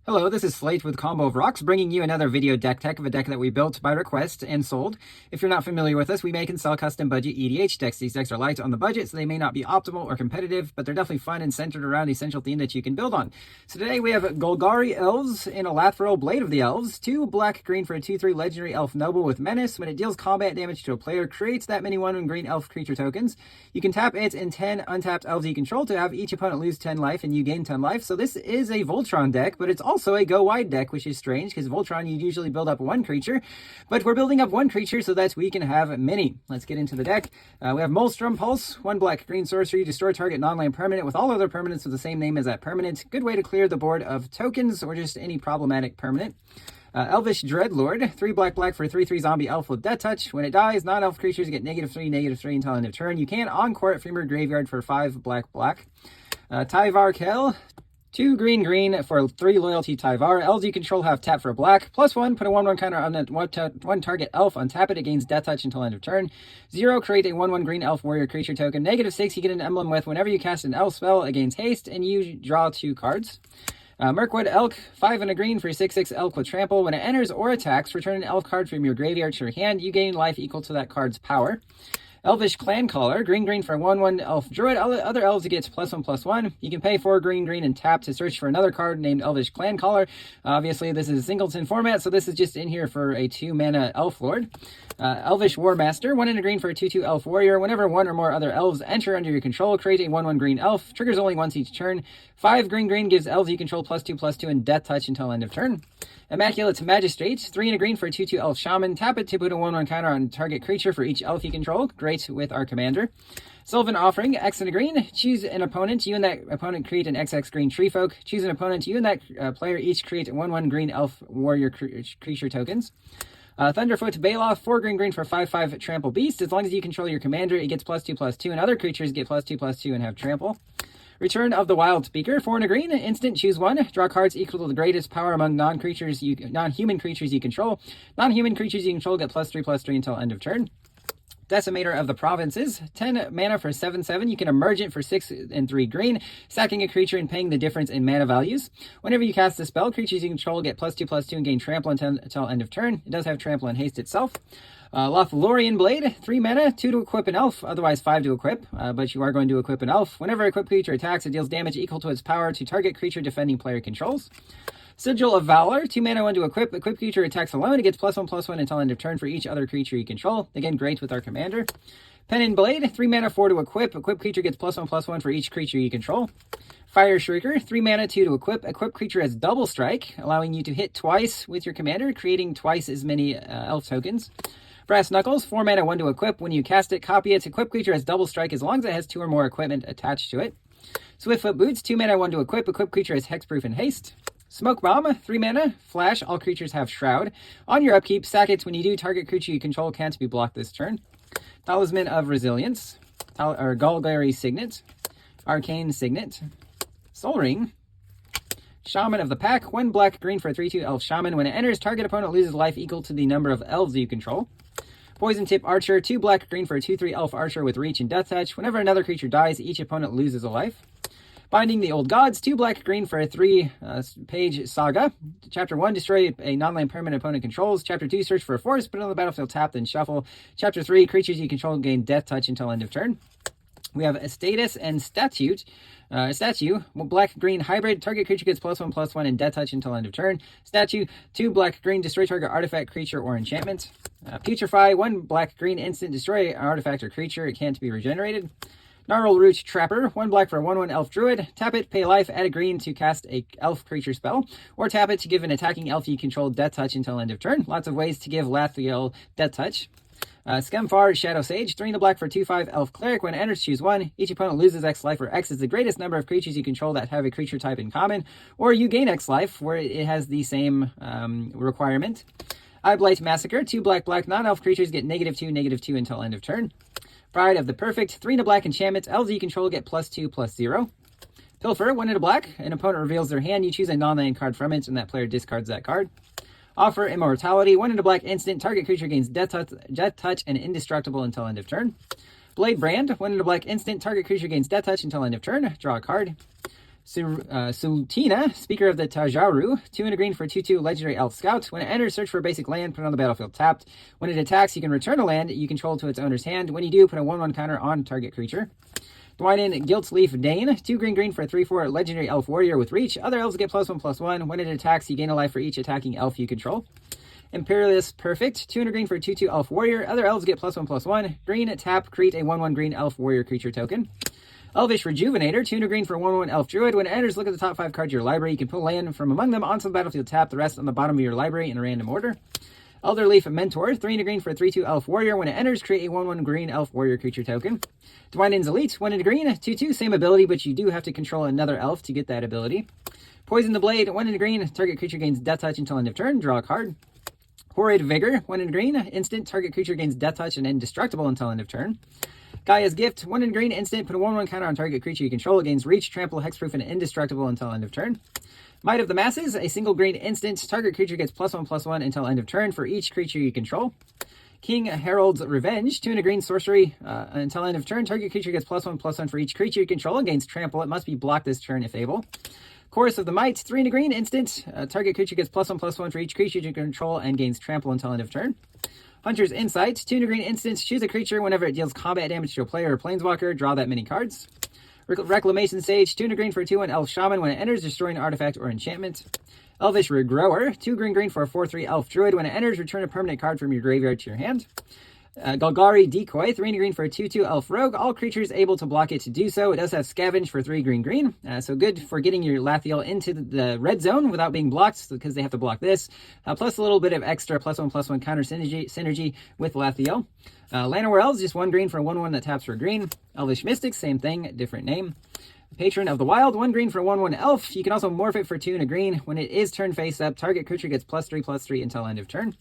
Hello, this is Slate with Combo of Rocks, bringing you another video deck tech of a deck that we built by request and sold. If you're not familiar with us, we make and sell custom budget EDH decks. These decks are light on the budget, so they may not be optimal or competitive, but they're definitely fun and centered around a essential theme that you can build on. So today we have Golgari Elves in a Lathril Blade of the Elves, 2 black-green for a 2/3 legendary elf noble with menace. When it deals combat damage to a player, creates that many 1/1 green elf creature tokens. You can tap it and 10 untapped elves you control to have each opponent lose 10 life and you gain 10 life. So this is a Voltron deck, but it's also a go-wide deck, which is strange because Voltron you usually build up one creature, but we're building up one creature so that we can have many. Let's get into the deck. We have Molstrom Pulse, 1 black-green sorcery, destroy target non-land permanent with all other permanents with the same name as that permanent. Good way to clear the board of tokens or just any problematic permanent. Elvish Dreadlord, 3 black for a 3/3 zombie elf with death touch. When it dies, non-elf creatures get -3/-3 until end of turn. You can encore it from your graveyard for 5 black. Tyvar Kel, 2 green for 3 loyalty Tyvar. Elves you control have tap for a black. +1, put a 1/1 counter on that one target elf. Untap it, it gains death touch until end of turn. 0, create a 1/1 green elf warrior creature token. -6, you get an emblem with whenever you cast an elf spell, it gains haste, and you draw 2 cards. Mirkwood Elk, 5 and a green for 6/6 elk with trample. When it enters or attacks, return an elf card from your graveyard to your hand. You gain life equal to that card's power. Elvish Clancaller, green for 1/1 elf druid. Other elves get +1/+1. You can pay 4 green and tap to search for another card named Elvish Clancaller. Obviously, this is a singleton format, so this is just in here for a 2-mana elf lord. Elvish Warmaster, 1 and a green for a 2/2 elf warrior. Whenever 1 or more other elves enter under your control, create a 1/1 green elf. Triggers only once each turn. 5 green gives elves you control +2/+2 and death touch until end of turn. Immaculate Magistrate, 3 and a green for a 2/2 elf shaman. Tap it to put a 1/1 counter on target creature for each elf you control. Great with our commander. Sylvan Offering, X and a green. Choose an opponent. You and that opponent create an XX green tree folk. Choose an opponent. You and that player each create 1/1 green elf warrior creature tokens. Thunderfoot Baloth, 4 green for 5/5 trample beast. As long as you control your commander, it gets +2/+2, and other creatures get +2/+2 and have trample. Return of the Wild Speaker, 4 and a green, instant, choose 1. Draw cards equal to the greatest power among non-human creatures you control. Non-human creatures you control get +3/+3 until end of turn. Decimator of the Provinces, 10 mana for 7/7. You can emergent for 6 and 3 green, sacking a creature and paying the difference in mana values. Whenever you cast a spell, creatures you control get +2/+2 and gain trample until end of turn. It does have trample and haste itself. Lothlorien Blade, 3 mana, 2 to equip an elf, otherwise 5 to equip, but you are going to equip an elf. Whenever equipped creature attacks, it deals damage equal to its power to target creature defending player controls. Sigil of Valor, 2 mana, 1 to equip. Equipped creature attacks alone. It gets +1/+1 until end of turn for each other creature you control. Again, great with our commander. Pennon Blade, 3 mana, 4 to equip. Equipped creature gets +1/+1 for each creature you control. Fire Shrieker, 3 mana, 2 to equip. Equipped creature has double strike, allowing you to hit twice with your commander, creating twice as many elf tokens. Brass Knuckles, 4 mana, 1 to equip. When you cast it, copy it. Equipped creature has double strike as long as it has 2 or more equipment attached to it. Swiftfoot Boots, 2 mana, 1 to equip. Equipped creature has hexproof and haste. Smoke Bomb, 3 mana, flash, all creatures have Shroud. On your upkeep, sack it. When you do, target creature you control can't be blocked this turn. Talisman of Resilience, or Golgari Signet, Arcane Signet, Soul Ring, Shaman of the Pack, 1 black-green for a 3/2 elf shaman. When it enters, target opponent loses life equal to the number of elves you control. Poison Tip Archer, 2 black-green for a 2/3 elf archer with reach and death touch. Whenever another creature dies, each opponent loses a life. Binding the Old Gods, 2 black-green for a 3-page saga. Chapter 1, destroy a non-land permanent opponent controls. Chapter 2, search for a forest, put it on the battlefield, tap, then shuffle. Chapter 3, creatures you control gain death touch until end of turn. We have a Status and Statue, black-green hybrid. Target creature gets +1/+1 and death touch until end of turn. Statue, 2 black-green, destroy target artifact, creature, or enchantment. Putrefy, 1 black-green instant, destroy an artifact or creature. It can't be regenerated. Gnarl Root Trapper, 1 black for a 1/1 elf druid. Tap it, pay life, add a green to cast a elf creature spell, or tap it to give an attacking elf you control death touch until end of turn. Lots of ways to give Lathril death touch. Skemfar Shadow Sage, 3 and a black for 2/5 elf cleric. When it enters, choose 1. Each opponent loses X life, where X is the greatest number of creatures you control that have a creature type in common, or you gain X life, where it has the same requirement. Eyeblight Massacre, 2 black, non-elf creatures get -2/-2 until end of turn. Pride of the Perfect, 3 and a black enchantment. Elves you control get +2/+0. Pilfer, 1 and a black. An opponent reveals their hand. You choose a non-land card from it, and that player discards that card. Offer Immortality, 1 and a black instant. Target creature gains death touch and indestructible until end of turn. Blade Brand, 1 and a black instant. Target creature gains death touch until end of turn. Draw a card. Sultina, Speaker of the Tajaru, 2 and a green for 2/2 Legendary Elf Scout. When it enters, search for a basic land, put it on the battlefield tapped. When it attacks, you can return a land you control to its owner's hand. When you do, put a 1/1 counter on target creature. Dwynen Giltleaf Dane, 2 green for a 3/4 Legendary Elf Warrior with Reach. Other elves get +1/+1. When it attacks, you gain a life for each attacking elf you control. Imperialist Perfect, 2 and a green for a 2/2 Elf Warrior. Other elves get +1/+1. Green, tap, create a 1/1 green Elf Warrior creature token. Elvish Rejuvenator, 2 and a green for a 1/1 Elf Druid. When it enters, look at the top 5 cards of your library. You can pull land from among them onto the battlefield tap, the rest on the bottom of your library in a random order. Elderleaf Mentor, 3 and a green for a 3/2 Elf Warrior. When it enters, create a 1/1 green Elf Warrior creature token. Dwynen's Elite, 1 and a green, 2/2, same ability, but you do have to control another elf to get that ability. Poison the Blade, 1 and a green, target creature gains Death Touch until end of turn, draw a card. Horrid Vigor, 1 and a green, instant, target creature gains Death Touch and indestructible until end of turn. Gaia's Gift, 1 and a green, instant, put a 1/1 counter on target creature you control, gains Reach, Trample, Hexproof, and indestructible until end of turn. Might of the Masses, a single green instant, target creature gets +1/+1 until end of turn for each creature you control. King Harold's Revenge, 2 and a green sorcery, until end of turn, target creature gets +1/+1 for each creature you control, gains Trample, it must be blocked this turn if able. Chorus of the Might, 3 and a green, instant, target creature gets +1/+1 for each creature you control and gains Trample until end of turn. Hunter's Insight, 2 and a green, instant, choose a creature whenever it deals combat damage to a player or planeswalker, draw that many cards. Reclamation Sage, 2 and a green for a 2/1 Elf Shaman. When it enters, destroy an artifact or enchantment. Elvish Regrower, 2 green for a 4/3 Elf Druid. When it enters, return a permanent card from your graveyard to your hand. Golgari Decoy, 3 and a green for a 2/2 Elf Rogue. All creatures able to block it to do so. It does have Scavenge for 3 green. So good for getting your Lathril into the red zone without being blocked, because they have to block this. Plus a little bit of extra +1/+1 counter synergy with Lathril. Llanowar Elves, just 1 green for a 1/1 that taps for green. Elvish Mystics, same thing, different name. Patron of the Wild, 1 green for a 1/1 Elf. You can also morph it for 2 and a green. When it is turn face up, target creature gets +3/+3 until end of turn.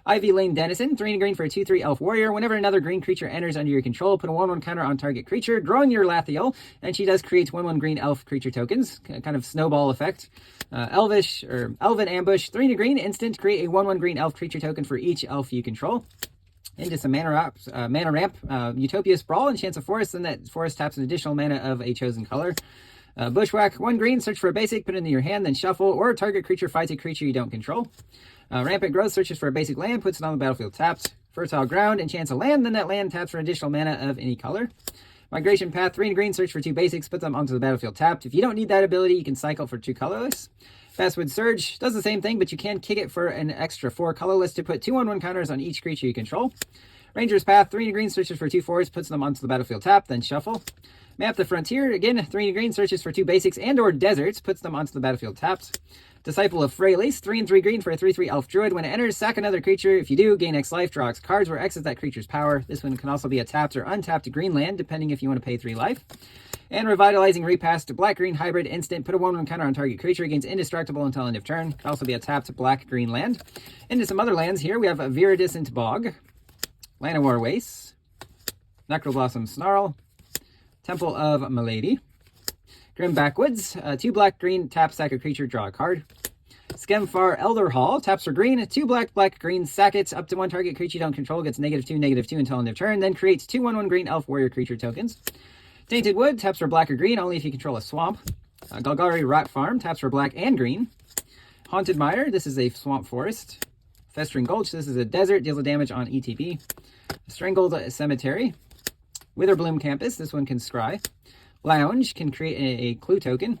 Ivy Lane Denizen, 3 and a green for a 2/3 Elf Warrior. Whenever another green creature enters under your control, put a 1/1 counter on target creature, drawing your Lathril, and she does create 1/1 green elf creature tokens, kind of snowball effect. Elven Ambush, 3 and a green, instant, create a 1/1 green elf creature token for each elf you control. Into some mana ramp, Utopia Sprawl, enchants a forest, then that forest taps an additional mana of a chosen color. Bushwhack, 1 green, search for a basic, put it into your hand, then shuffle, or target creature fights a creature you don't control. Rampant Growth, searches for a basic land, puts it on the battlefield tapped. Fertile Ground, enchants a land, then that land taps for additional mana of any color. Migration Path, 3 and green, search for 2 basics, put them onto the battlefield tapped. If you don't need that ability, you can cycle for 2 colorless. Fastwood Surge does the same thing, but you can kick it for an extra 4 colorless to put 2/1 counters on each creature you control. Ranger's Path, 3 and green, searches for 2 fours, puts them onto the battlefield tapped, then shuffle. Map the Frontier, again, 3 and green, searches for 2 basics and or deserts, puts them onto the battlefield tapped. Disciple of Freylace, 3 and 3 green for a 3/3 Elf Druid. When it enters, sack another creature. If you do, gain X life, draw X cards, where X is that creature's power. This one can also be a tapped or untapped green land, depending if you want to pay 3 life. And Revitalizing Repast, black-green hybrid instant. Put a 1/1 counter on target creature, gains indestructible until end of turn. Could also be a tapped black-green land. Into some other lands here, we have a Viridescent Bog, Llanowar Waste, Necroblossom Snarl, Temple of Milady, Grim Backwoods, 2 black-green, tap, sack a creature, draw a card. Skemfar Elder Hall, taps for green, 2 black-green, sack it, up to 1 target creature you don't control, gets -2/-2 until end of turn, then creates 2 1/1 green Elf Warrior creature tokens. Tainted Wood, taps for black or green, only if you control a swamp. Golgari Rot Farm, taps for black and green. Haunted Mire, this is a swamp forest. Festering Gulch, this is a desert, deals damage on ETB. Strangled Cemetery. Witherbloom Campus, this one can scry. Lounge can create a clue token.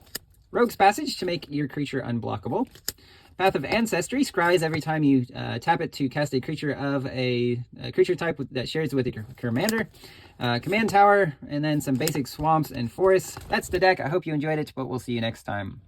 Rogue's Passage to make your creature unblockable. Path of Ancestry, scries every time you tap it to cast a creature of a creature type that shares with your commander. Command Tower, and then some basic swamps and forests. That's the deck. I hope you enjoyed it, but we'll see you next time.